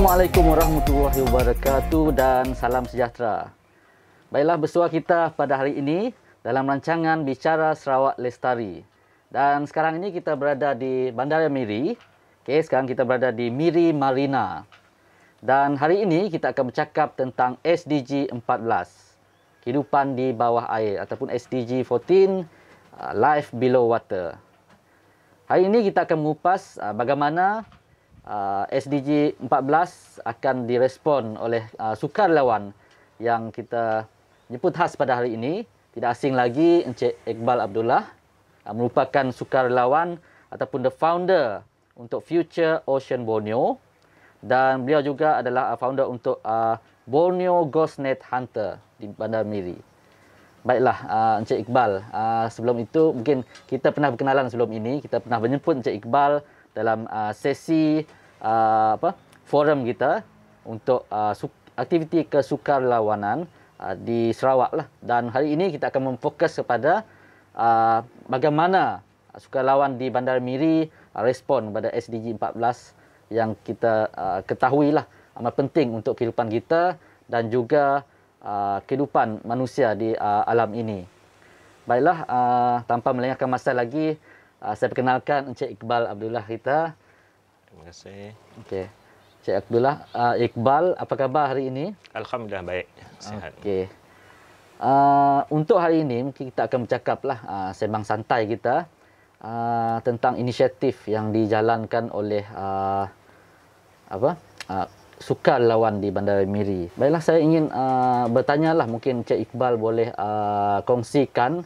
Assalamualaikum warahmatullahi wabarakatuh dan salam sejahtera. Baiklah, bersua kita pada hari ini dalam rancangan Bicara Sarawak Lestari. Dan sekarang ini kita berada di Bandar Miri. Okey, sekarang kita berada di Miri Marina. Dan hari ini kita akan bercakap tentang SDG 14, kehidupan di bawah air, ataupun SDG 14, Life Below Water. Hari ini kita akan mengupas bagaimana SDG 14 akan direspon oleh sukarelawan yang kita jemput khas pada hari ini. Tidak asing lagi, Encik Iqbal Abdullah, merupakan sukarelawan ataupun the founder untuk Future Ocean Borneo, dan beliau juga adalah founder untuk Borneo Ghost Net Hunter di Bandar Miri. Baiklah, Encik Iqbal, sebelum itu mungkin kita pernah berkenalan sebelum ini. Kita pernah menjemput Encik Iqbal dalam sesi forum kita untuk aktiviti kesukarelawanan di Sarawak lah. Dan hari ini kita akan memfokus kepada bagaimana sukarelawan di Bandar Miri respon pada SDG 14 yang kita ketahui lah amat penting untuk kehidupan kita dan juga kehidupan manusia di alam ini. Baiklah, tanpa melengahkan masa lagi, saya perkenalkan Encik Iqbal Abdullah kita. Terima kasih. Okey. Encik Abdullah, Iqbal, apa khabar hari ini? Alhamdulillah baik, sihat. Okey. Untuk hari ini mungkin kita akan bercakaplah sembang santai kita tentang inisiatif yang dijalankan oleh sukarelawan di Bandar Miri. Baiklah, saya ingin bertanyalah, mungkin Encik Iqbal boleh kongsikan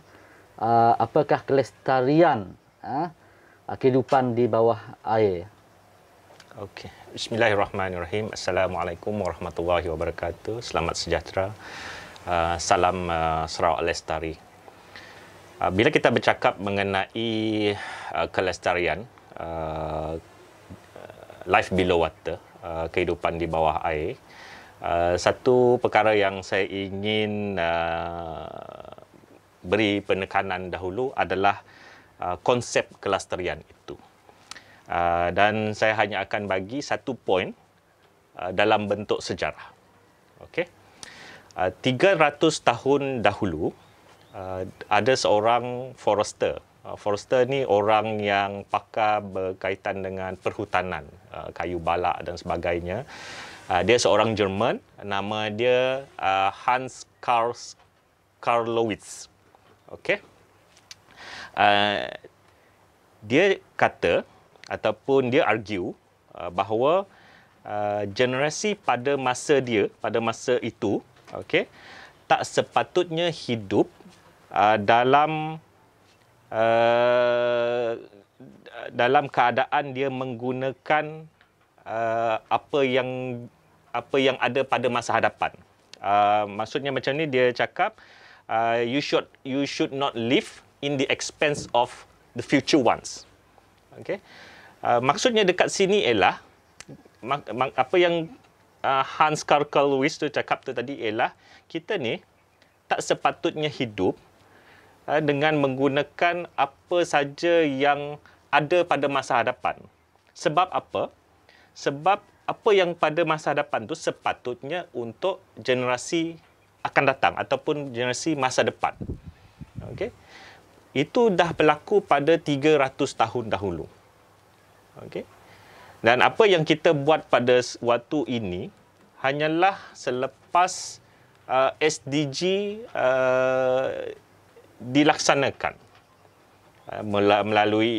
apakah kelestarian kehidupan di bawah air. Okey. Bismillahirrahmanirrahim. Assalamualaikum warahmatullahi wabarakatuh. Selamat sejahtera. Salam Sarawak Lestari. Bila kita bercakap mengenai kelestarian, life below water, kehidupan di bawah air, satu perkara yang saya ingin beri penekanan dahulu adalah konsep kelestarian itu. Dan saya hanya akan bagi satu poin dalam bentuk sejarah. Okey. 300 tahun dahulu ada seorang forester. Forester ni orang yang pakar berkaitan dengan perhutanan, kayu balak dan sebagainya. Dia seorang Jerman, nama dia Hans Carlowitz. Okey. Dia kata ataupun dia argue bahawa generasi pada masa itu, okey, tak sepatutnya hidup dalam keadaan dia menggunakan apa yang ada pada masa hadapan. Maksudnya macam ni, dia cakap you should not live in the expense of the future ones. Okey. Maksudnya dekat sini ialah apa yang Hans Carlowitz tu cakap tu tadi ialah kita ni tak sepatutnya hidup dengan menggunakan apa saja yang ada pada masa hadapan. Sebab apa? Sebab apa yang pada masa hadapan tu sepatutnya untuk generasi akan datang ataupun generasi masa depan. Okey. Itu dah berlaku pada 300 tahun dahulu. Okey. Dan apa yang kita buat pada waktu ini hanyalah selepas SDG dilaksanakan melalui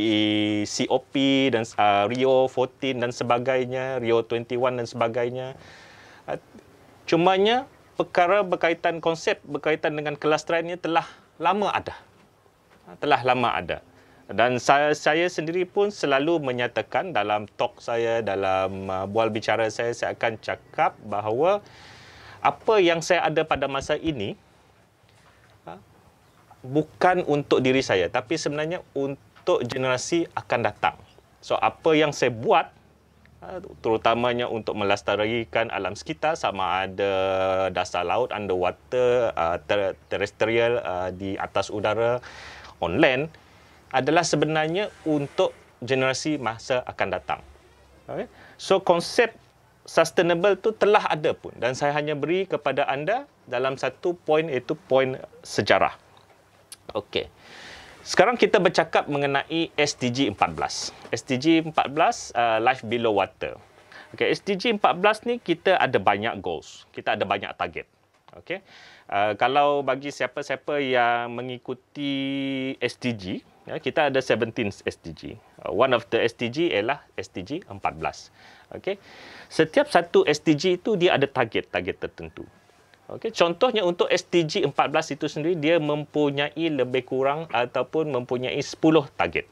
COP dan Rio 14 dan sebagainya, Rio 21 dan sebagainya. Cumanya perkara konsep berkaitan dengan kelestarian ini telah lama ada. Dan saya sendiri pun selalu menyatakan dalam talk saya, dalam bual bicara saya akan cakap bahawa apa yang saya ada pada masa ini bukan untuk diri saya, tapi sebenarnya untuk generasi akan datang. So, apa yang saya buat, terutamanya untuk melestarikan alam sekitar, sama ada dasar laut, underwater, terestrial, di atas udara, on land, adalah sebenarnya untuk generasi masa akan datang. Okay? So, konsep sustainable tu telah ada pun, dan saya hanya beri kepada anda dalam satu poin, iaitu poin sejarah. Okey. Sekarang kita bercakap mengenai SDG 14. SDG 14 Life Below Water. Okey, SDG 14 ni kita ada banyak goals. Kita ada banyak target. Okey. Kalau bagi siapa-siapa yang mengikuti SDG, ya, kita ada 17 SDG. One of the SDG ialah SDG 14. Okey. Setiap satu SDG itu dia ada target-target tertentu. Okey, contohnya untuk SDG 14 itu sendiri dia mempunyai lebih kurang ataupun mempunyai 10 target.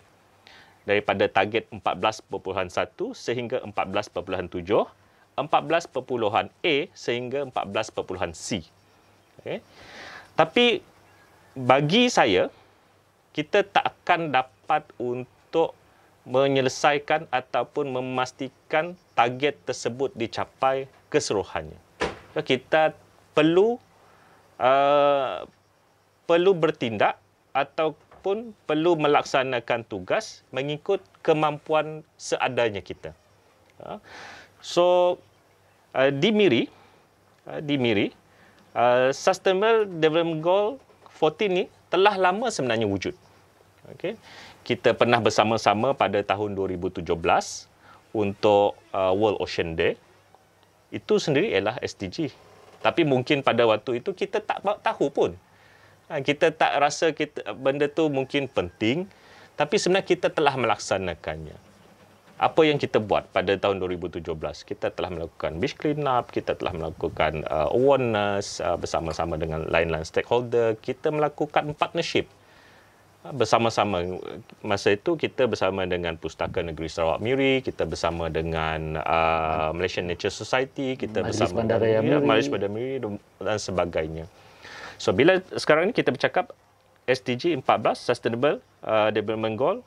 Daripada target 14.1 sehingga 14.7, 14.A sehingga 14.C. Okey. Tapi bagi saya, kita tak akan dapat untuk menyelesaikan ataupun memastikan target tersebut dicapai keseluruhannya. Kita perlu bertindak ataupun perlu melaksanakan tugas mengikut kemampuan seadanya kita. So di MIRI, Sustainable Development Goal 14 ni telah lama sebenarnya wujud. Okay. Kita pernah bersama-sama pada tahun 2017 untuk World Ocean Day. Itu sendiri ialah SDG. Tapi mungkin pada waktu itu kita tak tahu pun. Kita tak rasa benda tu mungkin penting, tapi sebenarnya kita telah melaksanakannya. Apa yang kita buat pada tahun 2017? Kita telah melakukan beach clean up, kita telah melakukan awareness bersama-sama dengan lain-lain stakeholder, kita melakukan partnership. Bersama-sama masa itu kita bersama dengan Pustaka Negeri Sarawak MIRI, kita bersama dengan Malaysian Nature Society, kita Majlis bersama Bandaraya dengan MIRI. Majlis Bandaraya MIRI dan sebagainya. So bila sekarang ni kita bercakap SDG 14 Sustainable Development Goal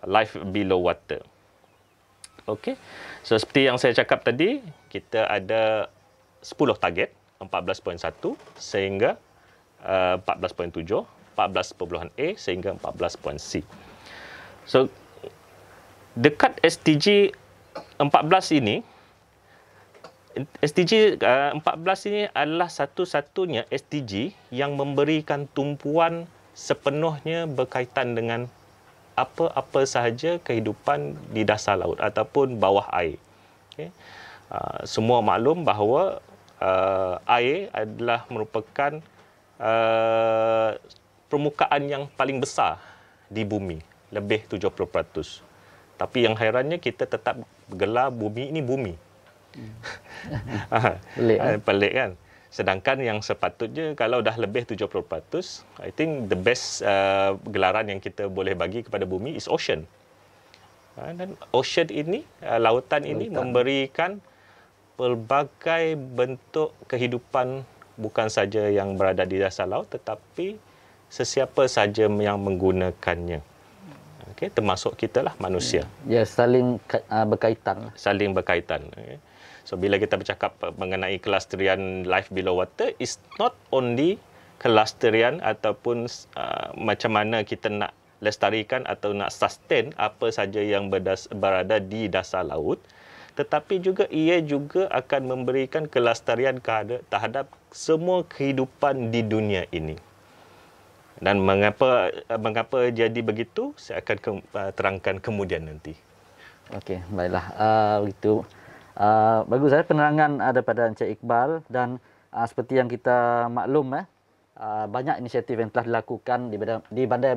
Life Below Water. Okey. So seperti yang saya cakap tadi, kita ada 10 target 14.1 sehingga 14.7, 14.A sehingga 14.C. So dekat SDG 14 ini, SDG 14 ini adalah satu-satunya SDG yang memberikan tumpuan sepenuhnya berkaitan dengan apa-apa sahaja kehidupan di dasar laut ataupun bawah air. Okay. Semua maklum bahawa air adalah merupakan permukaan yang paling besar di bumi, lebih 70%. Tapi yang hairannya kita tetap gelar bumi ini bumi. Pelik kan? Sedangkan yang sepatutnya kalau dah lebih 70%, I think the best gelaran yang kita boleh bagi kepada bumi is ocean. Dan ocean ini, lautan ini memberikan pelbagai bentuk kehidupan bukan saja yang berada di dasar laut tetapi sesiapa saja yang menggunakannya. Okay, termasuk kita lah manusia. Ya, saling berkaitan. Saling berkaitan. Okay. So bila kita bercakap mengenai kelestarian life below water, is not only kelestarian ataupun macam mana kita nak lestarikan atau nak sustain apa saja yang berada di dasar laut, tetapi juga ia juga akan memberikan kelestarian terhadap semua kehidupan di dunia ini. Dan mengapa jadi begitu, saya akan terangkan kemudian nanti. Okey, baiklah. Begitu. Bagus penerangan daripada Encik Iqbal, dan seperti yang kita maklum banyak inisiatif yang telah dilakukan di Bandar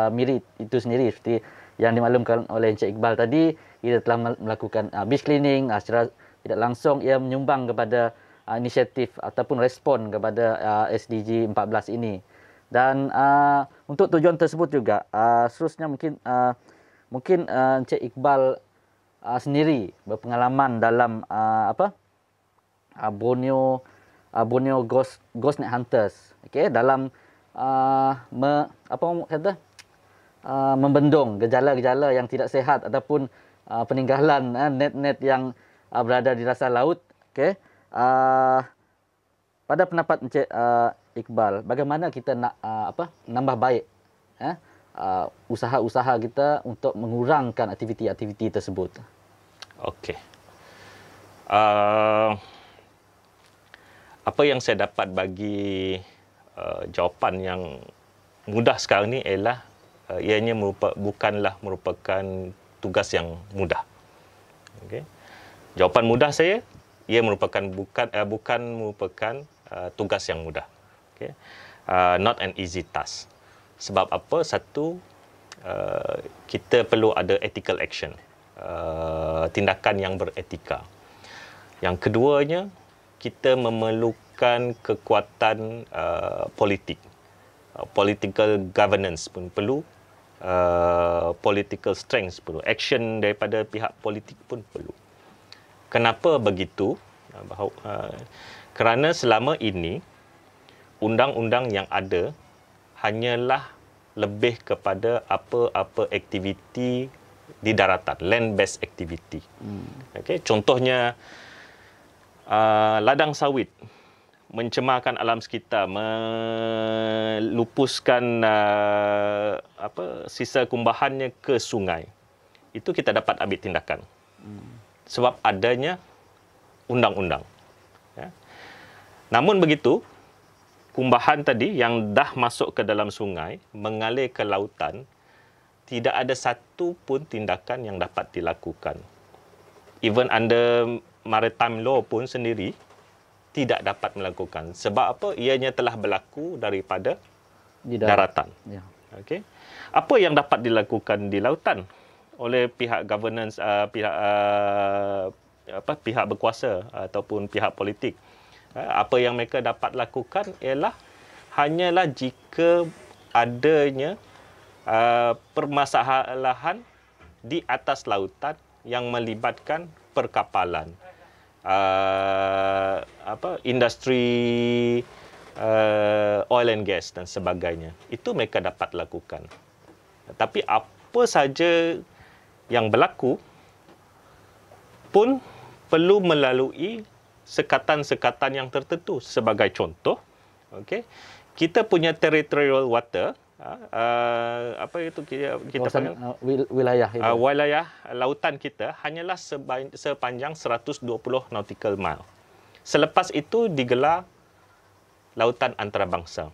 MIRI itu sendiri. Seperti yang dimaklumkan oleh Encik Iqbal tadi, kita telah melakukan beach cleaning. Secara tidak langsung ia menyumbang kepada inisiatif ataupun respon kepada SDG 14 ini. Dan untuk tujuan tersebut juga, seterusnya mungkin Encik Iqbal sendiri berpengalaman dalam Borneo Ghost Net Hunters. Okey, dalam membendung gejala-gejala yang tidak sihat ataupun peninggalan net-net yang berada di dasar laut. Okey. Pada pendapat Encik Iqbal, bagaimana kita nak menambah baik usaha-usaha kita untuk mengurangkan aktiviti-aktiviti tersebut? Okey. Apa yang saya dapat bagi jawapan yang mudah sekarang ni ialah ianya bukanlah merupakan tugas yang mudah. Okay. Jawapan mudah saya, ia merupakan bukan merupakan tugas yang mudah. Okay. Not an easy task. Sebab apa? Satu, kita perlu ada ethical action, tindakan yang beretika. Yang keduanya, kita memerlukan kekuatan politik. Political governance pun perlu, political strength perlu, action daripada pihak politik pun perlu. Kenapa begitu? Kerana selama ini undang-undang yang ada hanyalah lebih kepada apa-apa aktiviti di daratan, land-based activity. Okay? Contohnya, ladang sawit mencemarkan alam sekitar, melupuskan sisa kumbahannya ke sungai. Itu kita dapat ambil tindakan. Sebab adanya undang-undang. Ya. Namun begitu, kumbahan tadi yang dah masuk ke dalam sungai, mengalir ke lautan, tidak ada satu pun tindakan yang dapat dilakukan. Even under maritime law pun sendiri, tidak dapat melakukan. Sebab apa? Ianya telah berlaku daripada daratan. Ya. Okay. Apa yang dapat dilakukan di lautan oleh pihak governance, pihak berkuasa ataupun pihak politik? Apa yang mereka dapat lakukan ialah hanyalah jika adanya permasalahan di atas lautan yang melibatkan perkapalan, industri oil and gas dan sebagainya. Itu mereka dapat lakukan. Tapi apa saja yang berlaku pun perlu melalui sekatan-sekatan yang tertentu. Sebagai contoh, okay, kita punya territorial water, kita panggil wilayah itu. Wilayah lautan kita hanyalah sepanjang 120 nautical mile. Selepas itu digelar lautan antarabangsa.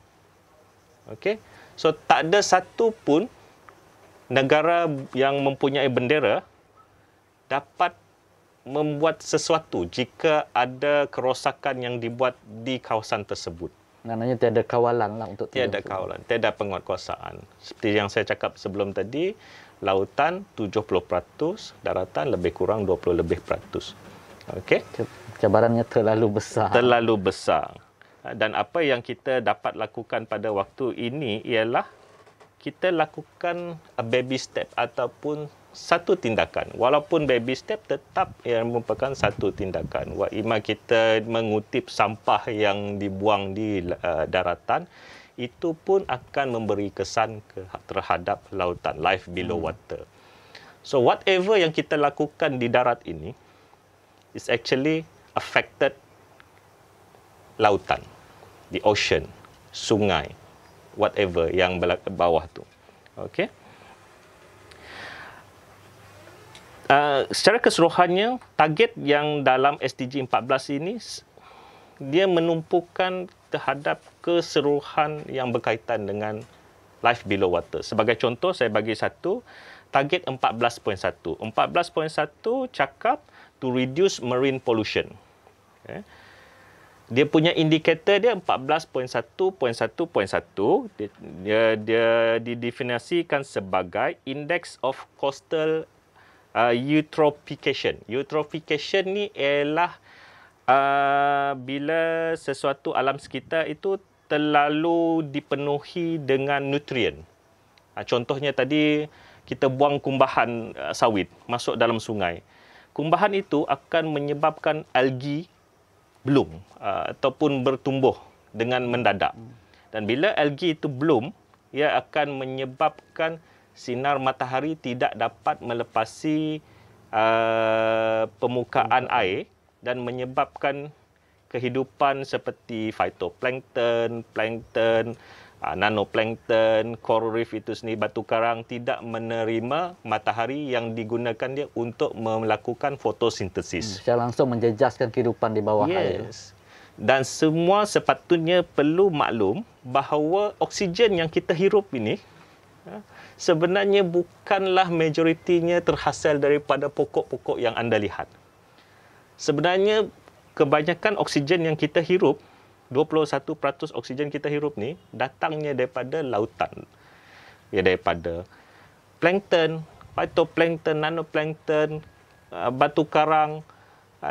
Okey. So tak ada satu pun negara yang mempunyai bendera dapat membuat sesuatu jika ada kerosakan yang dibuat di kawasan tersebut. Maknanya tiada kawalan lah untuk tiada kawalan, tiada penguatkuasaan. Seperti yang saya cakap sebelum tadi, lautan 70%, daratan lebih kurang 20% lebih peratus. Okey. Cabarannya terlalu besar. Terlalu besar. Dan apa yang kita dapat lakukan pada waktu ini ialah kita lakukan a baby step ataupun satu tindakan. Walaupun baby step, tetap ia merupakan satu tindakan. Ima kita mengutip sampah yang dibuang di daratan, itu pun akan memberi kesan terhadap lautan, life below water. So whatever yang kita lakukan di darat ini is actually affected lautan, the ocean, sungai, whatever yang bawah tu. Okey. Secara keseluruhannya, target yang dalam SDG 14 ini, dia menumpukan terhadap keseluruhan yang berkaitan dengan life below water. Sebagai contoh, saya bagi satu, target 14.1. 14.1 cakap to reduce marine pollution. Okay. Dia punya indikator dia 14.1.1.1. Dia didefinisikan sebagai Index of Coastal Eutrophication. Eutrophication ni ialah bila sesuatu alam sekitar itu terlalu dipenuhi dengan nutrien. Contohnya tadi kita buang kumbahan sawit masuk dalam sungai. Kumbahan itu akan menyebabkan algi bloom ataupun bertumbuh dengan mendadak. Dan bila algi itu bloom, ia akan menyebabkan sinar matahari tidak dapat melepasi permukaan air dan menyebabkan kehidupan seperti phytoplankton, plankton, Nanoplankton, coral reef itu sendiri, batu karang tidak menerima matahari yang digunakan dia untuk melakukan fotosintesis. Secara langsung menjejaskan kehidupan di bawah air. Yes. Dan semua sepatutnya perlu maklum bahawa oksigen yang kita hirup ini sebenarnya bukanlah majoritinya terhasil daripada pokok-pokok yang anda lihat. Sebenarnya kebanyakan oksigen yang kita hirup, 21% oksigen kita hirup ni datangnya daripada lautan. Ya, daripada plankton, phytoplankton, nanoplankton, batu karang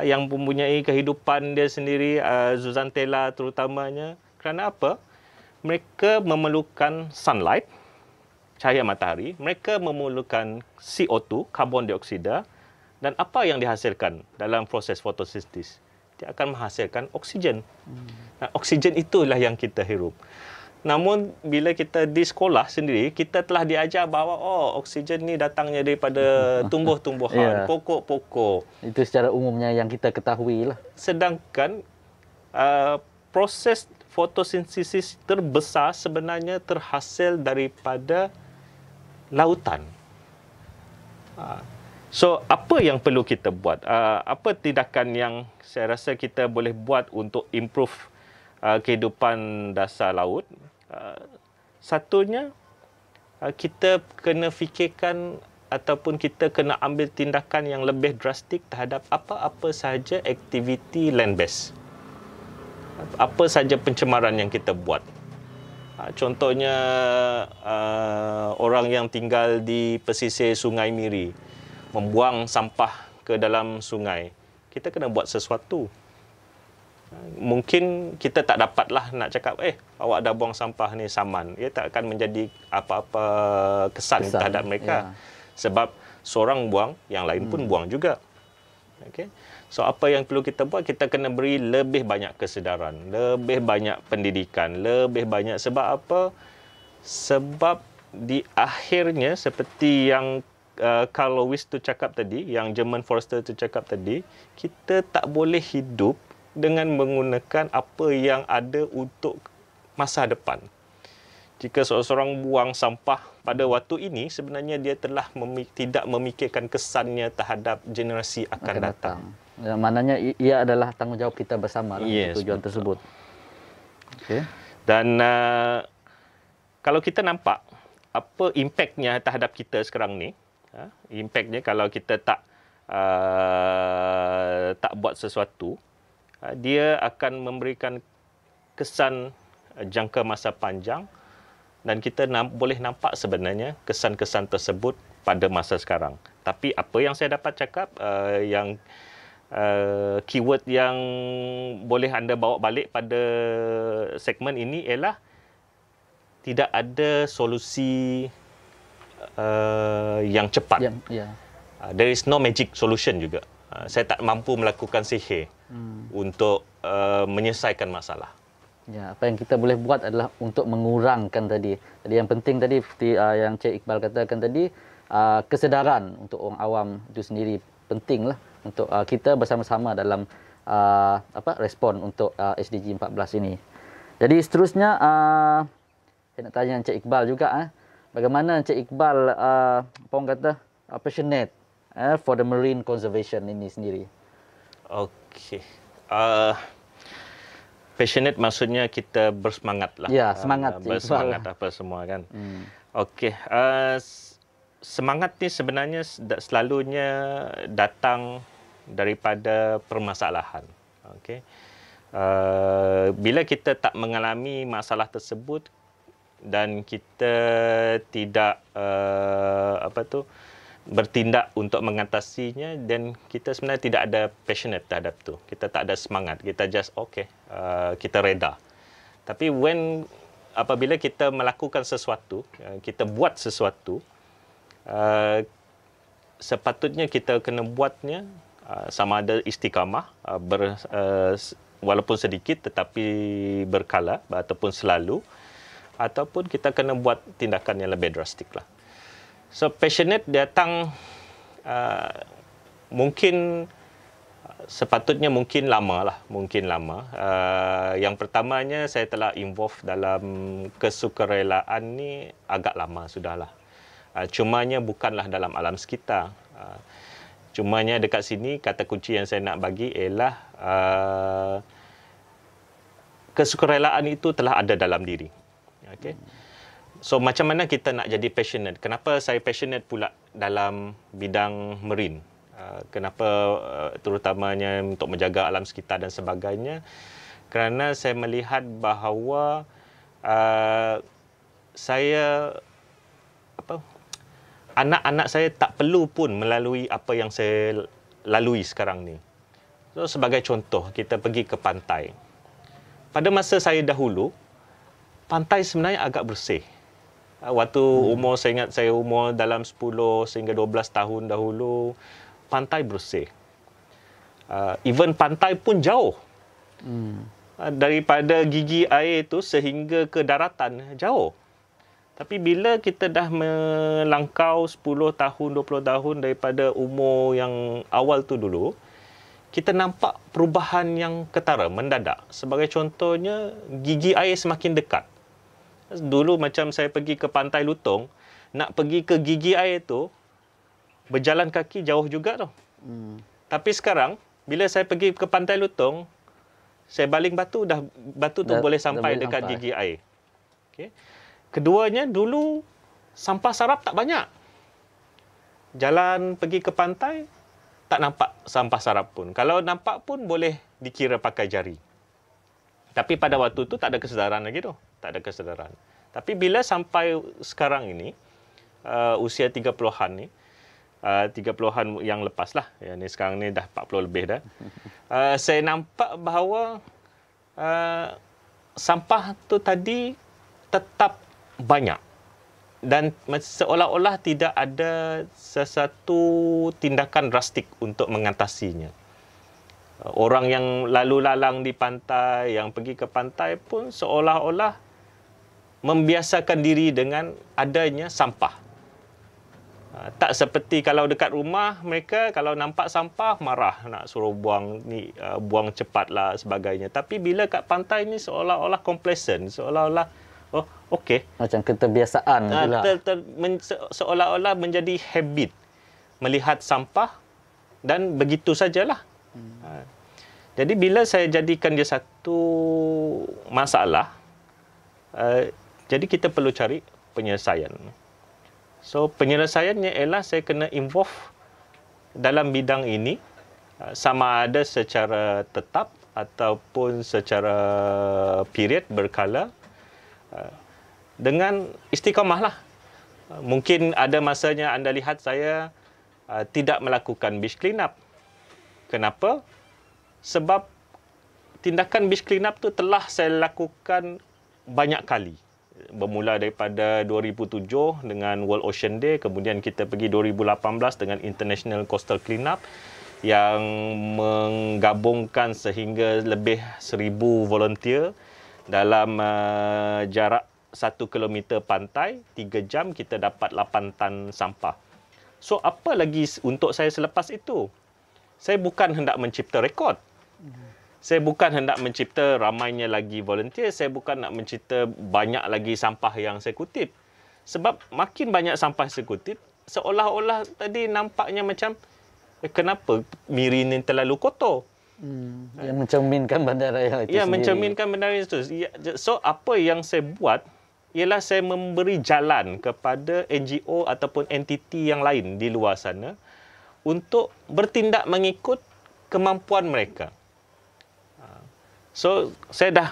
yang mempunyai kehidupan dia sendiri, zooxanthellae terutamanya. Kerana apa? Mereka memerlukan sunlight, cahaya matahari, mereka memerlukan CO2, karbon dioksida, dan apa yang dihasilkan dalam proses fotosintesis? Dia akan menghasilkan oksigen. Nah, oksigen itulah yang kita hirup. Namun bila kita di sekolah sendiri, kita telah diajar bahawa oksigen ni datangnya daripada tumbuh-tumbuhan, pokok-pokok. Itu secara umumnya yang kita ketahui lah. Sedangkan proses fotosintesis terbesar sebenarnya terhasil daripada lautan. So, apa yang perlu kita buat? Apa tindakan yang saya rasa kita boleh buat untuk improve kehidupan dasar laut? Satunya, kita kena fikirkan ataupun kita kena ambil tindakan yang lebih drastik terhadap apa-apa sahaja aktiviti land-based. Apa sahaja pencemaran yang kita buat. Contohnya, orang yang tinggal di pesisir Sungai Miri membuang sampah ke dalam sungai. Kita kena buat sesuatu. Mungkin kita tak dapatlah nak cakap, awak dah buang sampah ni saman. Ia tak akan menjadi apa-apa kesan terhadap mereka. Ya. Sebab seorang buang, yang lain pun buang juga. Okay? So, apa yang perlu kita buat? Kita kena beri lebih banyak kesedaran, lebih banyak pendidikan, lebih banyak. Sebab apa? Sebab di akhirnya, seperti yang Carl Lewis tu cakap tadi, yang German Forester tu cakap tadi, kita tak boleh hidup dengan menggunakan apa yang ada untuk masa depan. Jika seorang buang sampah pada waktu ini, sebenarnya dia telah tidak memikirkan kesannya terhadap generasi akan datang. Ya, maknanya ia adalah tanggungjawab kita bersama tujuan tersebut. Okay. Dan kalau kita nampak apa impaknya terhadap kita sekarang ni, impaknya kalau kita tak buat sesuatu, dia akan memberikan kesan jangka masa panjang dan kita boleh nampak sebenarnya kesan-kesan tersebut pada masa sekarang. Tapi apa yang saya dapat cakap, yang keyword yang boleh anda bawa balik pada segmen ini ialah tidak ada solusi yang cepat. There is no magic solution juga. Saya tak mampu melakukan sihir untuk menyelesaikan masalah. Ya, apa yang kita boleh buat adalah untuk mengurangkan tadi. Jadi yang penting tadi seperti yang Cik Iqbal katakan tadi, kesedaran untuk orang awam itu sendiri pentinglah untuk kita bersama-sama dalam respon untuk SDG 14 ini. Jadi seterusnya saya nak tanya Cik Iqbal juga bagaimana Cik Iqbal passionate for the marine conservation ini sendiri. Okey. Passionate maksudnya kita bersemangat lah. Ya, semangat. Bersemangat apa semua kan. Okey. Semangat ni sebenarnya selalunya datang daripada permasalahan. Okey. Bila kita tak mengalami masalah tersebut dan kita tidak bertindak untuk mengatasinya, dan kita sebenarnya tidak ada passionate terhadap tu. Kita tak ada semangat. Kita just kita reda. Tapi apabila kita melakukan sesuatu, kita buat sesuatu, sepatutnya kita kena buatnya sama ada istiqamah, walaupun sedikit tetapi berkala ataupun selalu, ataupun kita kena buat tindakan yang lebih drastik lah. So, passionate datang mungkin sepatutnya mungkin lama lah, mungkin lama. Yang pertamanya saya telah involve dalam kesukarelaan ni agak lama sudahlah. Cumanya bukanlah dalam alam sekitar. Cumanya dekat sini kata kunci yang saya nak bagi ialah kesukarelaan itu telah ada dalam diri. Okay? So macam mana kita nak jadi passionate? Kenapa saya passionate pula dalam bidang marine? Kenapa terutamanya untuk menjaga alam sekitar dan sebagainya? Kerana saya melihat bahawa saya anak-anak saya tak perlu pun melalui apa yang saya lalui sekarang ni. So sebagai contoh, kita pergi ke pantai. Pada masa saya dahulu, pantai sebenarnya agak bersih. Waktu umur, saya ingat saya umur dalam 10 sehingga 12 tahun dahulu, pantai bersih. Even pantai pun jauh. Daripada gigi air itu sehingga ke daratan, jauh. Tapi bila kita dah melangkau 10 tahun, 20 tahun daripada umur yang awal tu dulu, kita nampak perubahan yang ketara, mendadak. Sebagai contohnya, gigi air semakin dekat. Dulu macam saya pergi ke Pantai Lutong, nak pergi ke gigi air tu, berjalan kaki jauh juga tau. Tapi sekarang, bila saya pergi ke Pantai Lutong, saya baling batu, batu tu boleh sampai dekat gigi air. Okay. Keduanya, dulu sampah sarap tak banyak. Jalan pergi ke pantai, tak nampak sampah sarap pun. Kalau nampak pun boleh dikira pakai jari. Tapi pada waktu tu tak ada kesedaran lagi tu. Tak ada kesedaran. Tapi bila sampai sekarang ini, usia 30-an ni, 30-an yang lepas lah. Yang ni sekarang ni dah 40 lebih dah. Saya nampak bahawa sampah tu tadi tetap banyak. Dan seolah-olah tidak ada sesuatu tindakan drastik untuk mengatasinya. Orang yang lalu lalang di pantai, yang pergi ke pantai pun seolah-olah membiasakan diri dengan adanya sampah. Tak seperti kalau dekat rumah mereka, kalau nampak sampah marah nak suruh buang ni, buang cepatlah sebagainya. Tapi bila kat pantai ni seolah-olah complacent, seolah-olah oh okey. Macam keterbiasaan pula. Seolah-olah menjadi habit melihat sampah dan begitu sajalah. Jadi bila saya jadikan dia satu masalah, jadi kita perlu cari penyelesaian. So penyelesaiannya ialah saya kena involve dalam bidang ini, sama ada secara tetap ataupun secara period berkala, dengan istiqamah lah. Mungkin ada masanya anda lihat saya tidak melakukan beach clean up. Kenapa? Sebab tindakan beach clean up tu telah saya lakukan banyak kali. Bermula daripada 2007 dengan World Ocean Day, kemudian kita pergi 2018 dengan International Coastal Cleanup yang menggabungkan sehingga lebih 1,000 volunteer dalam jarak 1 kilometer pantai, 3 jam kita dapat 8 tan sampah. So apa lagi untuk saya selepas itu? Saya bukan hendak mencipta rekod. Saya bukan hendak mencipta ramainya lagi volunteer. Saya bukan nak mencipta banyak lagi sampah yang saya kutip. Sebab makin banyak sampah saya kutip, seolah-olah tadi nampaknya macam kenapa Miri ini terlalu kotor. Yang mencerminkan bandaraya itu sendiri. Mencerminkan bandaraya itu. So apa yang saya buat ialah saya memberi jalan kepada NGO ataupun entiti yang lain di luar sana untuk bertindak mengikut kemampuan mereka. So, saya dah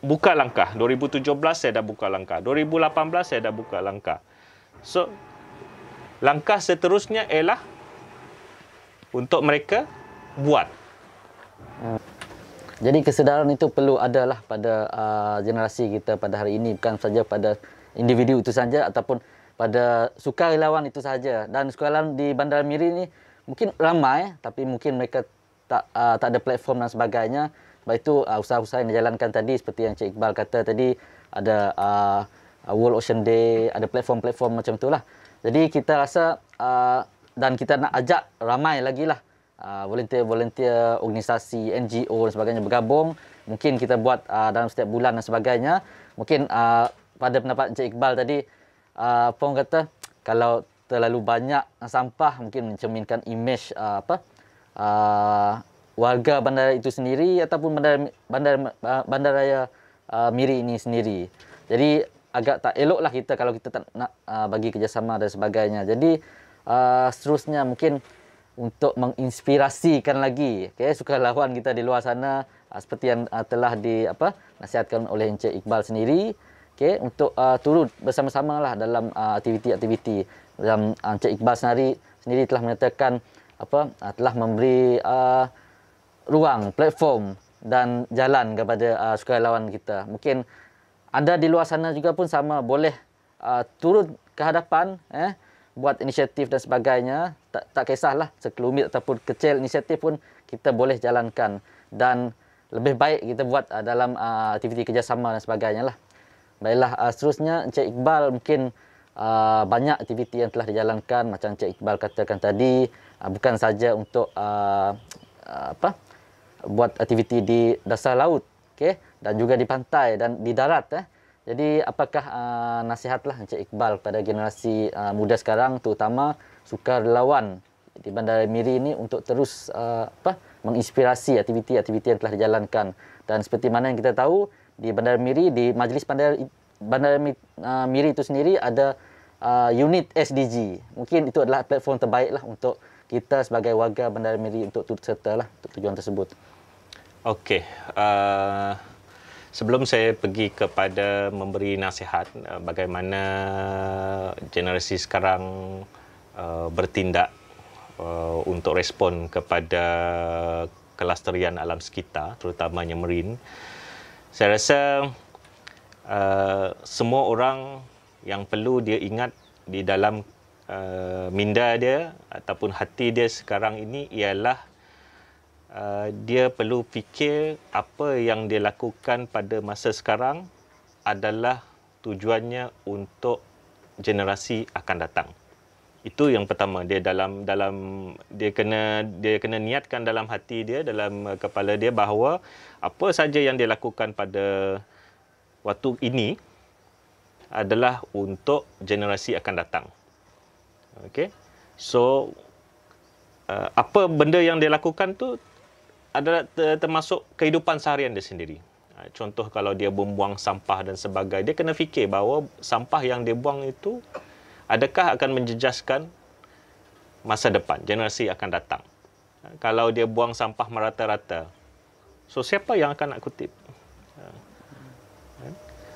buka langkah. 2017 saya dah buka langkah. 2018 saya dah buka langkah. So, langkah seterusnya ialah untuk mereka buat. Jadi kesedaran itu perlu adalah pada generasi kita pada hari ini, bukan saja pada individu itu saja ataupun pada sukarelawan itu saja. Dan sukarelawan di Bandar Miri ini mungkin ramai, tapi mungkin mereka tak ada platform dan sebagainya. Sebab itu usaha-usaha yang dijalankan tadi seperti yang Cik Iqbal kata tadi, ada World Ocean Day, ada platform-platform macam itulah. Jadi kita rasa dan kita nak ajak ramai lagi lah volunteer organisasi NGO dan sebagainya bergabung. Mungkin kita buat dalam setiap bulan dan sebagainya. Mungkin pada pendapat Encik Iqbal tadi, apa orang kata, kalau terlalu banyak sampah mungkin mencerminkan imej warga bandar itu sendiri ataupun bandaraya Miri ini sendiri. Jadi agak tak eloklah kita kalau kita tak nak bagi kerjasama dan sebagainya. Jadi seterusnya mungkin untuk menginspirasikan lagi sukarelawan kita di luar sana, seperti yang telah nasihatkan oleh Encik Iqbal sendiri, untuk turut bersama-sama lah dalam aktiviti-aktiviti. Dalam Encik Iqbal sendiri telah menyatakan telah memberi ruang, platform dan jalan kepada sukarelawan kita. Mungkin anda di luar sana juga pun sama, boleh turun ke hadapan, buat inisiatif dan sebagainya. Tak kisahlah sekelumit ataupun kecil inisiatif pun kita boleh jalankan, dan lebih baik kita buat dalam aktiviti kerjasama dan sebagainya lah. Baiklah, seterusnya Encik Iqbal, mungkin banyak aktiviti yang telah dijalankan macam Encik Iqbal katakan tadi, bukan saja untuk buat aktiviti di dasar laut, dan juga di pantai dan di darat. Jadi apakah nasihatlah Encik Iqbal kepada generasi muda sekarang, terutama sukarelawan di Bandar Miri ini, untuk terus menginspirasi aktiviti-aktiviti yang telah dijalankan. Dan seperti mana yang kita tahu, di Bandar Miri, di Majlis Bandar Miri itu sendiri ada unit SDG. Mungkin itu adalah platform terbaiklah untuk kita sebagai warga Bandar Miri untuk turut serta lah untuk tujuan tersebut. Okey. Sebelum saya pergi kepada memberi nasihat bagaimana generasi sekarang bertindak untuk respon kepada kelestarian alam sekitar, terutamanya marine, saya rasa semua orang yang perlu dia ingat di dalam minda dia ataupun hati dia sekarang ini ialah dia perlu fikir apa yang dia lakukan pada masa sekarang adalah tujuannya untuk generasi akan datang. Itu yang pertama. Dia dia kena niatkan dalam hati dia, dalam kepala dia, bahawa apa saja yang dia lakukan pada waktu ini adalah untuk generasi akan datang. Okey. So apa benda yang dia lakukan tu adalah termasuk kehidupan seharian dia sendiri. Contoh, kalau dia membuang sampah dan sebagainya, dia kena fikir bahawa sampah yang dia buang itu adakah akan menjejaskan masa depan, generasi akan datang. Kalau dia buang sampah merata-rata, so siapa yang akan nak kutip?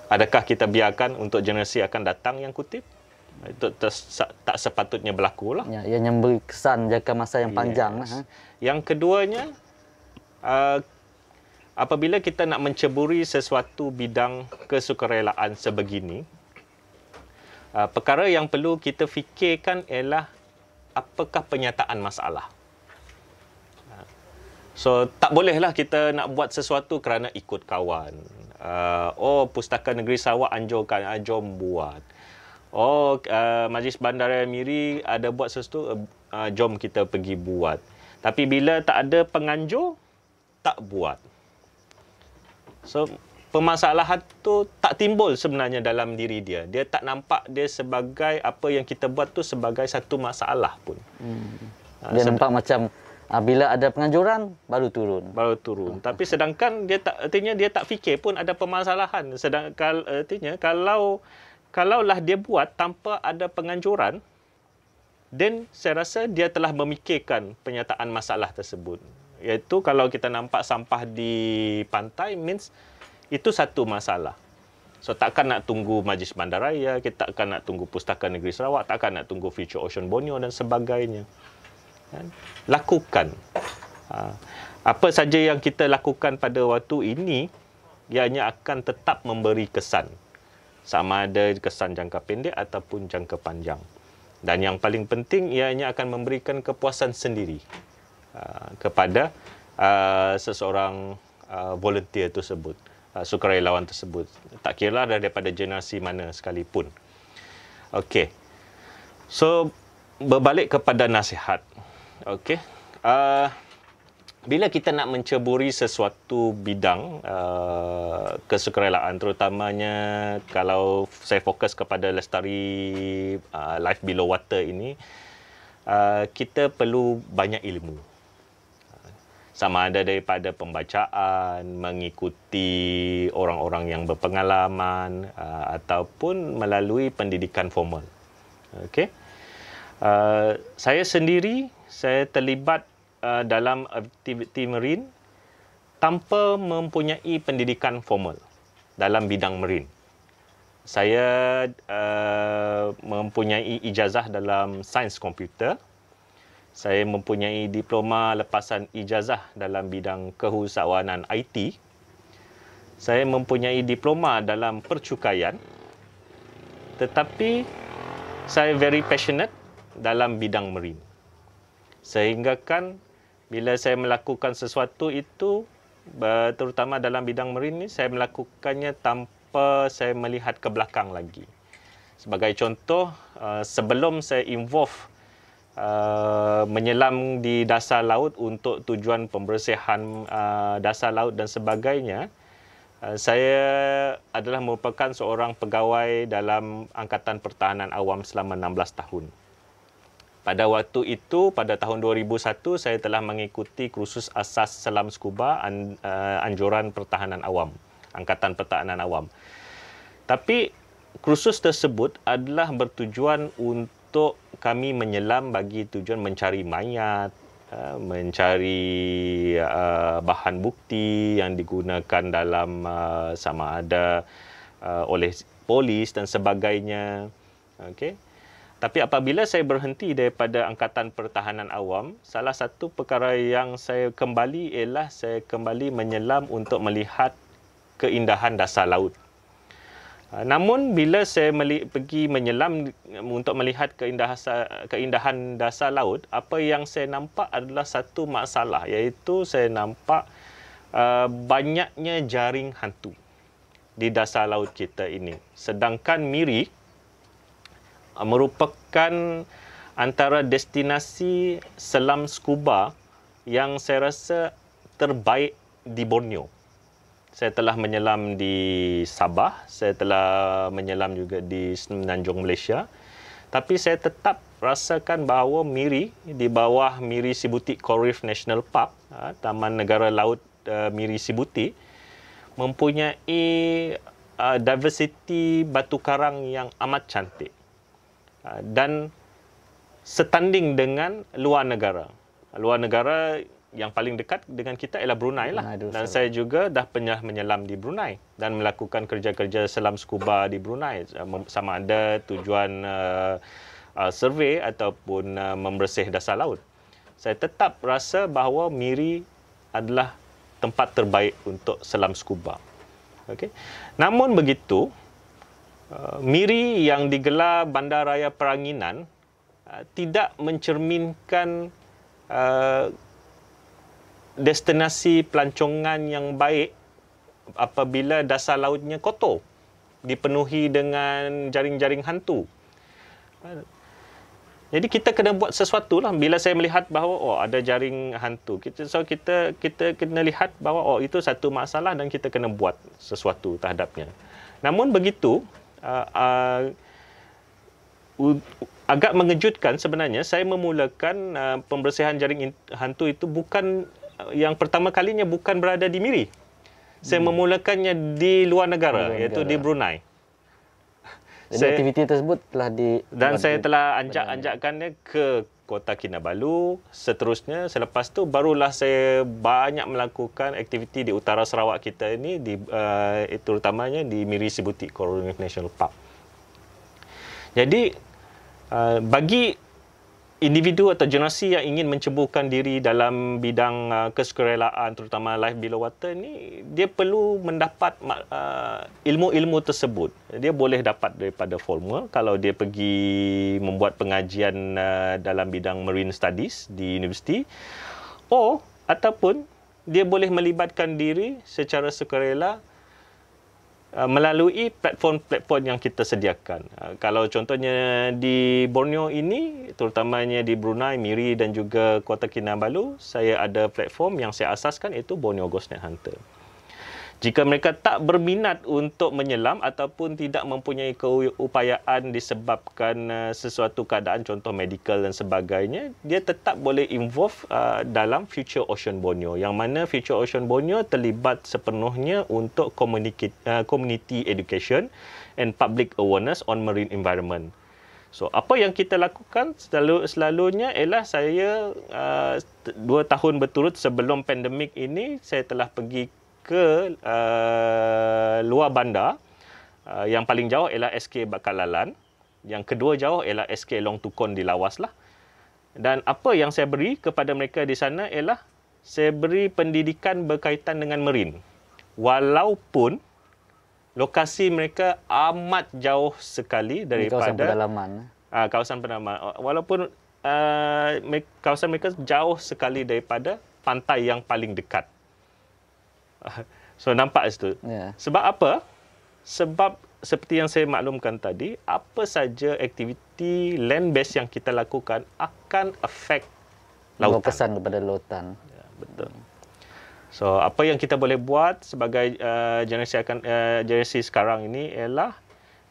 Adakah kita biarkan untuk generasi akan datang yang kutip? Itu tak sepatutnya berlaku lah. Ya, ia memberi kesan jangka masa yang panjang. Yes. Yang keduanya, apabila kita nak menceburi sesuatu bidang kesukarelaan sebegini, perkara yang perlu kita fikirkan ialah apakah penyataan masalah. So, tak bolehlah kita nak buat sesuatu kerana ikut kawan. Pustaka Negeri Sarawak anjurkan, jom buat. Majlis Bandaraya Miri ada buat sesuatu, jom kita pergi buat. Tapi bila tak ada penganjur, tak buat. So, permasalahan tu tak timbul sebenarnya dalam diri dia. Dia tak nampak dia sebagai apa yang kita buat tu sebagai satu masalah pun. Dia nampak macam bila ada penganjuran baru turun. Tapi sedangkan artinya dia tak fikir pun ada permasalahan. Sedangkan artinya kalaulah dia buat tanpa ada penganjuran, then saya rasa dia telah memikirkan penyataan masalah tersebut. Iaitu kalau kita nampak sampah di pantai, means itu satu masalah. So, takkan nak tunggu Majlis Bandaraya, kita takkan nak tunggu Pustaka Negeri Sarawak, takkan nak tunggu Future Ocean Borneo dan sebagainya. Lakukan. Apa saja yang kita lakukan pada waktu ini, ianya akan tetap memberi kesan. Sama ada kesan jangka pendek ataupun jangka panjang. Dan yang paling penting, ianya akan memberikan kepuasan sendiri kepada seseorang volunteer tersebut, sukarelawan tersebut. Tak kira daripada generasi mana sekalipun. Okey. So, berbalik kepada nasihat. Okey. Bila kita nak menceburi sesuatu bidang kesukarelaan, terutamanya kalau saya fokus kepada lestari life below water ini, kita perlu banyak ilmu. Sama ada daripada pembacaan, mengikuti orang-orang yang berpengalaman, ataupun melalui pendidikan formal. Okey. Saya sendiri, saya terlibat dalam aktiviti marine tanpa mempunyai pendidikan formal dalam bidang marine. Saya mempunyai ijazah dalam sains komputer. Saya mempunyai diploma lepasan ijazah dalam bidang keusahawanan IT. Saya mempunyai diploma dalam percukaian. Tetapi saya very passionate dalam bidang marine. Sehinggakan bila saya melakukan sesuatu itu, terutama dalam bidang marine ni, saya melakukannya tanpa saya melihat ke belakang lagi. Sebagai contoh, sebelum saya involve menyelam di dasar laut untuk tujuan pembersihan dasar laut dan sebagainya, saya adalah merupakan seorang pegawai dalam Angkatan Pertahanan Awam selama 16 tahun. Pada waktu itu, pada tahun 2001, saya telah mengikuti kursus asas selam scuba Anjuran Pertahanan Awam, Angkatan Pertahanan Awam. Tapi kursus tersebut adalah bertujuan untuk kami menyelam bagi tujuan mencari mayat, mencari bahan bukti yang digunakan dalam sama ada oleh polis dan sebagainya. Okey. Tapi apabila saya berhenti daripada Angkatan Pertahanan Awam, salah satu perkara yang saya kembali ialah saya kembali menyelam untuk melihat keindahan dasar laut. Namun bila saya pergi menyelam untuk melihat keindahan dasar laut, apa yang saya nampak adalah satu masalah, iaitu saya nampak banyaknya jaring hantu di dasar laut kita ini. Sedangkan Miri merupakan antara destinasi selam scuba yang saya rasa terbaik di Borneo. Saya telah menyelam di Sabah, saya telah menyelam juga di Semenanjung Malaysia. Tapi saya tetap rasakan bahawa Miri, di bawah Miri Sibuti Coral Reef National Park, Taman Negara Laut Miri Sibuti, mempunyai diversity batu karang yang amat cantik. Dan setanding dengan luar negara. Luar negara yang paling dekat dengan kita ialah Brunei lah. Dan saya juga dah pernah menyelam di Brunei dan melakukan kerja-kerja selam scuba di Brunei, sama ada tujuan survey ataupun membersih dasar laut. Saya tetap rasa bahawa Miri adalah tempat terbaik untuk selam scuba. Okay. Namun begitu, Miri yang digelar Bandaraya Peranginan tidak mencerminkan destinasi pelancongan yang baik apabila dasar lautnya kotor, dipenuhi dengan jaring-jaring hantu. Jadi kita kena buat sesuatu lah. Bila saya melihat bahawa ada jaring hantu, kita kena lihat bahawa itu satu masalah dan kita kena buat sesuatu terhadapnya. Namun begitu, agak mengejutkan sebenarnya, saya memulakan pembersihan jaring hantu itu bukan yang pertama kalinya bukan berada di Miri. Saya memulakannya di luar negara, iaitu di Brunei. Jadi aktiviti tersebut telah dan saya telah anjakkannya ke Kota Kinabalu. Seterusnya, selepas tu barulah saya banyak melakukan aktiviti di utara Sarawak kita ini, terutamanya di Miri Sibuti Coral Reef National Park. Jadi bagi individu atau generasi yang ingin menceburkan diri dalam bidang kesukarelaan, terutama life below water ni, dia perlu mendapat ilmu-ilmu tersebut. Dia boleh dapat daripada formal kalau dia pergi membuat pengajian dalam bidang marine studies di universiti, ataupun dia boleh melibatkan diri secara sukarela melalui platform-platform yang kita sediakan. Kalau contohnya di Borneo ini, terutamanya di Brunei, Miri dan juga Kota Kinabalu, saya ada platform yang saya asaskan, iaitu Borneo Ghostnet Hunter. Jika mereka tak berminat untuk menyelam ataupun tidak mempunyai keupayaan disebabkan sesuatu keadaan, contoh medical dan sebagainya, dia tetap boleh involve dalam Future Ocean Borneo, yang mana Future Ocean Borneo terlibat sepenuhnya untuk community education and public awareness on marine environment. So, apa yang kita lakukan selalunya ialah saya 2 tahun berturut sebelum pandemik ini, saya telah pergi ke luar bandar. Yang paling jauh ialah SK Bakallalan. Yang kedua jauh ialah SK Long Tukon di Lawas lah. Dan apa yang saya beri kepada mereka di sana ialah saya beri pendidikan berkaitan dengan marine. Walaupun lokasi mereka amat jauh sekali daripada kawasan pedalaman. Kawasan pedalaman. Walaupun kawasan mereka jauh sekali daripada pantai yang paling dekat. So, nampak itu. Yeah. Sebab apa? Sebab seperti yang saya maklumkan tadi, apa saja aktiviti land-based yang kita lakukan akan affect lautan. Berkesan kepada lautan. Ya, betul. So, apa yang kita boleh buat sebagai generasi sekarang ini ialah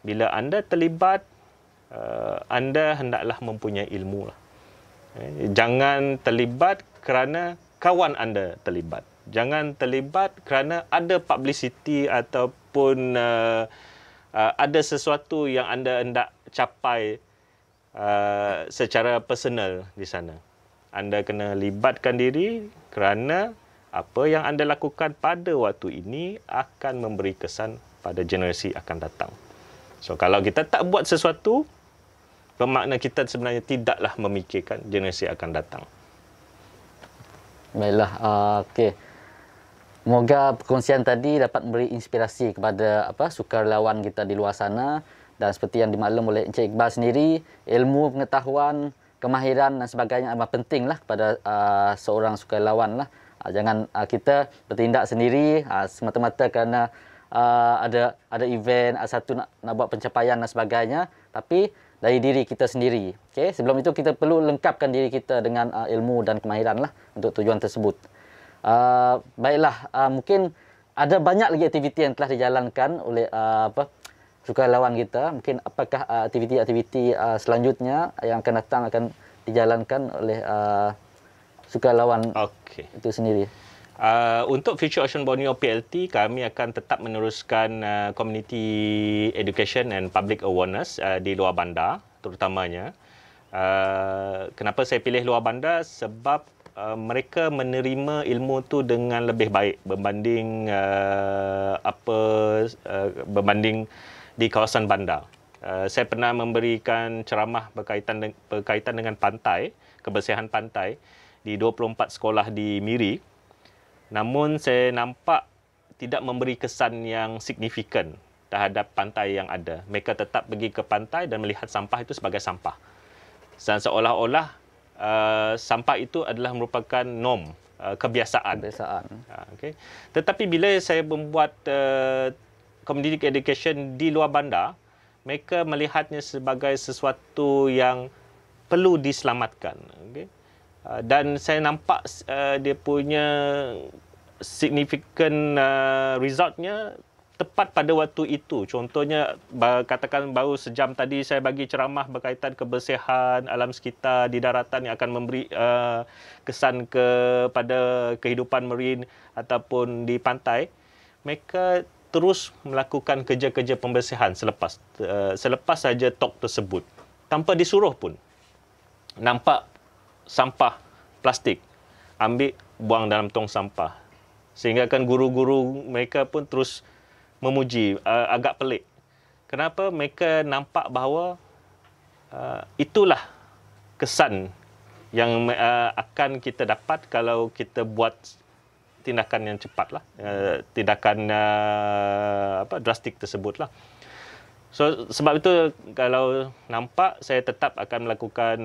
bila anda terlibat, anda hendaklah mempunyai ilmu lah. Jangan terlibat kerana kawan anda terlibat. Jangan terlibat kerana ada publicity ataupun ada sesuatu yang anda hendak capai secara personal di sana. Anda kena libatkan diri kerana apa yang anda lakukan pada waktu ini akan memberi kesan pada generasi akan datang. So, kalau kita tak buat sesuatu, bermakna kita sebenarnya tidaklah memikirkan generasi akan datang. Baiklah, okey. Semoga perkongsian tadi dapat memberi inspirasi kepada sukarelawan kita di luar sana, dan seperti yang dimaklum oleh Encik Iqbal sendiri, ilmu, pengetahuan, kemahiran dan sebagainya amat pentinglah kepada seorang sukarelawan lah. Jangan kita bertindak sendiri semata-mata kerana ada event, satu nak buat pencapaian dan sebagainya, tapi dari diri kita sendiri. Okey, sebelum itu kita perlu lengkapkan diri kita dengan ilmu dan kemahiran lah untuk tujuan tersebut. Baiklah, mungkin ada banyak lagi aktiviti yang telah dijalankan oleh sukarelawan kita. Mungkin apakah aktiviti-aktiviti selanjutnya yang akan datang akan dijalankan oleh sukarelawan itu sendiri? Untuk Future Ocean Borneo PLT, kami akan tetap meneruskan community education and public awareness di luar bandar terutamanya. Kenapa saya pilih luar bandar? Sebab mereka menerima ilmu tu dengan lebih baik berbanding berbanding di kawasan bandar. Saya pernah memberikan ceramah berkaitan dengan pantai, kebersihan pantai di 24 sekolah di Miri. Namun saya nampak tidak memberi kesan yang signifikan terhadap pantai yang ada. Mereka tetap pergi ke pantai dan melihat sampah itu sebagai sampah. Dan seolah-olah sampah itu adalah merupakan norm, kebiasaan. Okay. Tetapi bila saya membuat community education di luar bandar, mereka melihatnya sebagai sesuatu yang perlu diselamatkan. Okay. Dan saya nampak dia punya significant resultnya tepat pada waktu itu. Contohnya, katakan baru sejam tadi saya bagi ceramah berkaitan kebersihan alam sekitar di daratan yang akan memberi kesan kepada kehidupan marine ataupun di pantai. Mereka terus melakukan kerja-kerja pembersihan selepas saja talk tersebut, tanpa disuruh pun. Nampak sampah plastik, ambil buang dalam tong sampah. Sehingga kan guru-guru mereka pun terus memuji, agak pelik. Kenapa? Mereka nampak bahawa itulah kesan yang akan kita dapat kalau kita buat tindakan yang cepatlah, tindakan drastik tersebutlah. So, sebab itu kalau nampak, saya tetap akan melakukan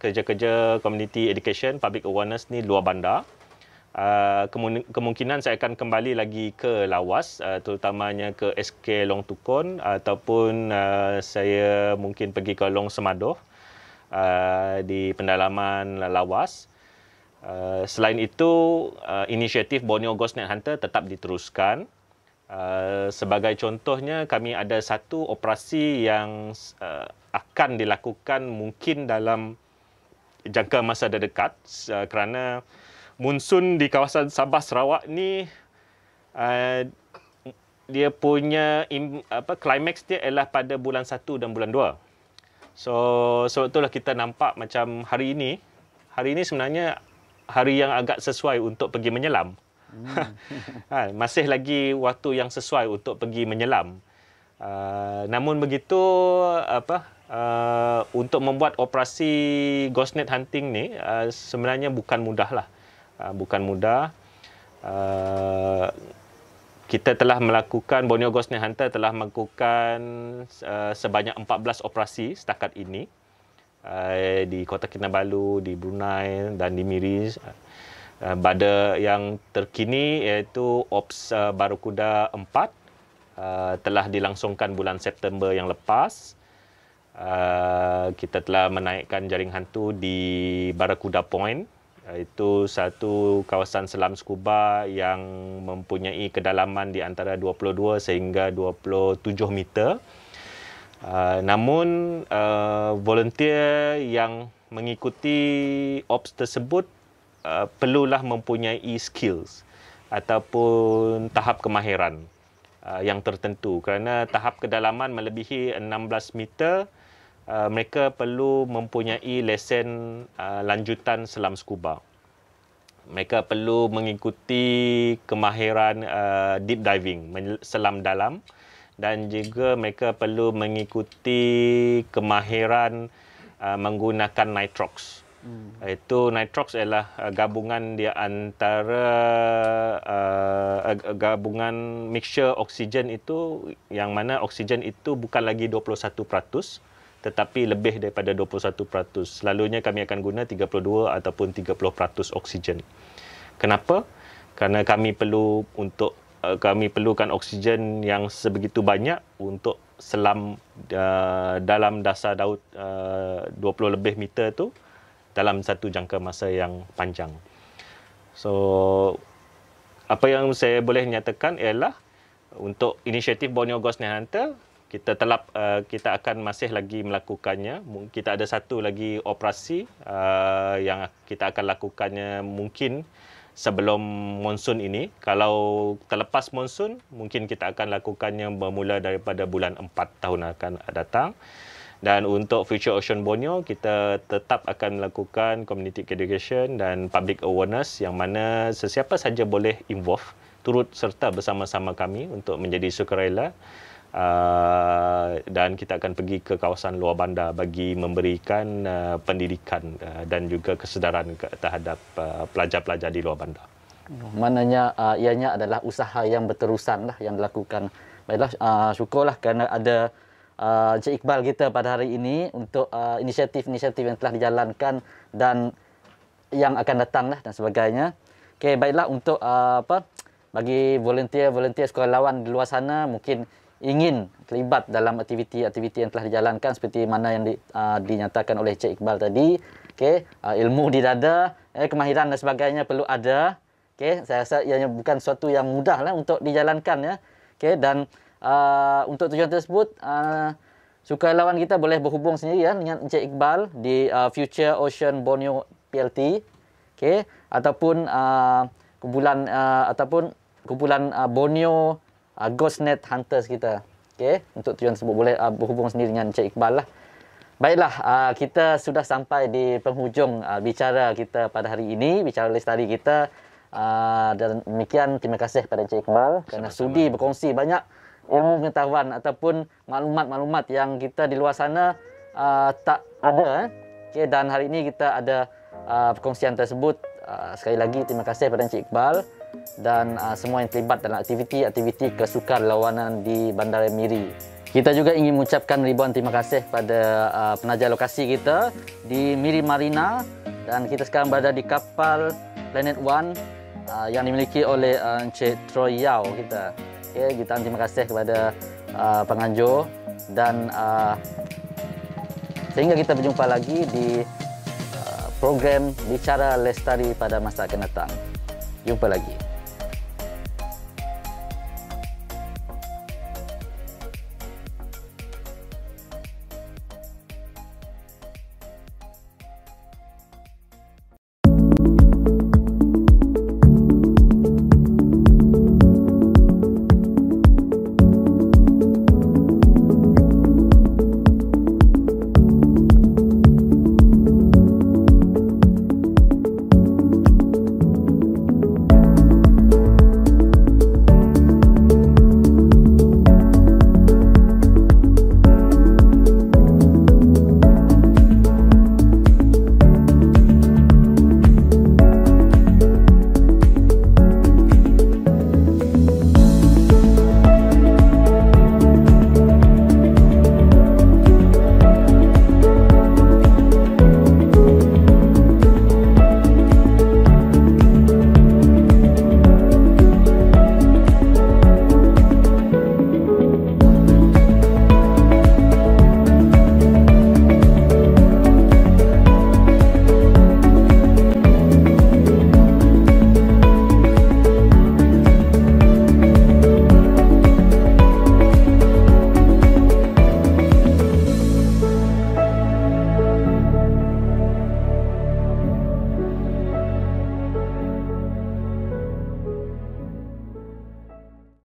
kerja-kerja community education, public awareness ni luar bandar. kemungkinan saya akan kembali lagi ke lawas, terutamanya ke SK Long Tukon ataupun saya mungkin pergi ke Long Semadoh di pendalaman lawas. Selain itu, inisiatif Borneo Ghostnet Hunter tetap diteruskan. Sebagai contohnya, kami ada satu operasi yang akan dilakukan mungkin dalam jangka masa terdekat kerana monsun di kawasan Sabah Sarawak ni dia punya climax dia ialah pada bulan 1 dan bulan 2. So sebab itulah kita nampak macam hari ini sebenarnya hari yang agak sesuai untuk pergi menyelam. Masih lagi waktu yang sesuai untuk pergi menyelam. Namun begitu untuk membuat operasi Ghostnet hunting ni sebenarnya bukan mudah lah. Bukan mudah. Kita telah melakukan, Borneo Ghostnet Hunter telah melakukan sebanyak 14 operasi setakat ini di Kota Kinabalu, di Brunei dan di Miri. Pada yang terkini iaitu Ops Barakuda 4 telah dilangsungkan bulan September yang lepas. Kita telah menaikkan jaring hantu di Barakuda Point. Itu satu kawasan selam scuba yang mempunyai kedalaman di antara 22 sehingga 27 meter. Namun volunteer yang mengikuti ops tersebut perlulah mempunyai skills ataupun tahap kemahiran yang tertentu. Kerana tahap kedalaman melebihi 16 meter, mereka perlu mempunyai lesen lanjutan selam scuba. Mereka perlu mengikuti kemahiran deep diving, selam dalam, dan juga mereka perlu mengikuti kemahiran menggunakan nitrox. Itu nitrox ialah gabungan di antara gabungan mixture oksigen itu, yang mana oksigen itu bukan lagi 21%, tetapi lebih daripada 21%. Selalunya kami akan guna 32 ataupun 30% oksigen. Kenapa? Kerana kami perlukan oksigen yang sebegitu banyak untuk selam dalam dasar laut 20 lebih meter tu dalam satu jangka masa yang panjang. So, apa yang saya boleh nyatakan ialah untuk inisiatif Borneo Ghostnet Hunter, kita akan masih lagi melakukannya. Kita ada satu lagi operasi yang kita akan lakukannya mungkin sebelum monsun ini. Kalau terlepas monsun, mungkin kita akan lakukannya bermula daripada bulan 4 tahun akan datang. Dan untuk Future Ocean Borneo, kita tetap akan melakukan community education dan public awareness yang mana sesiapa saja boleh involve, turut serta bersama-sama kami untuk menjadi sukarela. Dan kita akan pergi ke kawasan luar bandar bagi memberikan pendidikan dan juga kesedaran terhadap pelajar-pelajar di luar bandar. Maknanya ianya adalah usaha yang berterusan lah yang dilakukan. Baiklah, syukurlah kerana ada Encik Iqbal kita pada hari ini untuk inisiatif-inisiatif yang telah dijalankan dan yang akan datang lah dan sebagainya. Okey, baiklah untuk bagi volunteer sukarelawan di luar sana mungkin ingin terlibat dalam aktiviti-aktiviti yang telah dijalankan seperti mana yang dinyatakan oleh Encik Iqbal tadi. Okey, ilmu di dada, kemahiran dan sebagainya perlu ada. Okey, saya rasa ianya bukan sesuatu yang mudah lah untuk dijalankan ya. Okey, dan untuk tujuan tersebut sukarelawan kita boleh berhubung sendiri ya dengan Encik Iqbal di Future Ocean Borneo PLT. Okey, ataupun kumpulan Borneo Ghostnet Hunters kita. Okey, untuk tujuan tersebut boleh berhubung sendiri dengan Encik Iqbal lah. Baiklah, kita sudah sampai di penghujung bicara kita pada hari ini, bicara lestari kita. Dan demikian, terima kasih kepada Encik Iqbal kerana sudi berkongsi banyak ilmu pengetahuan ataupun maklumat-maklumat yang kita di luar sana tak ada. Okey, dan hari ini kita ada perkongsian tersebut. Sekali lagi terima kasih kepada Encik Iqbal dan semua yang terlibat dalam aktiviti-aktiviti kesukarelawanan di Bandar Miri. Kita juga ingin mengucapkan ribuan terima kasih pada penaja lokasi kita di Miri Marina, dan kita sekarang berada di kapal Planet One yang dimiliki oleh Encik Troy Yao kita. Okay, jutaan terima kasih kepada penganjur dan sehingga kita berjumpa lagi di program Bicara Lestari pada masa akan datang. Jumpa lagi.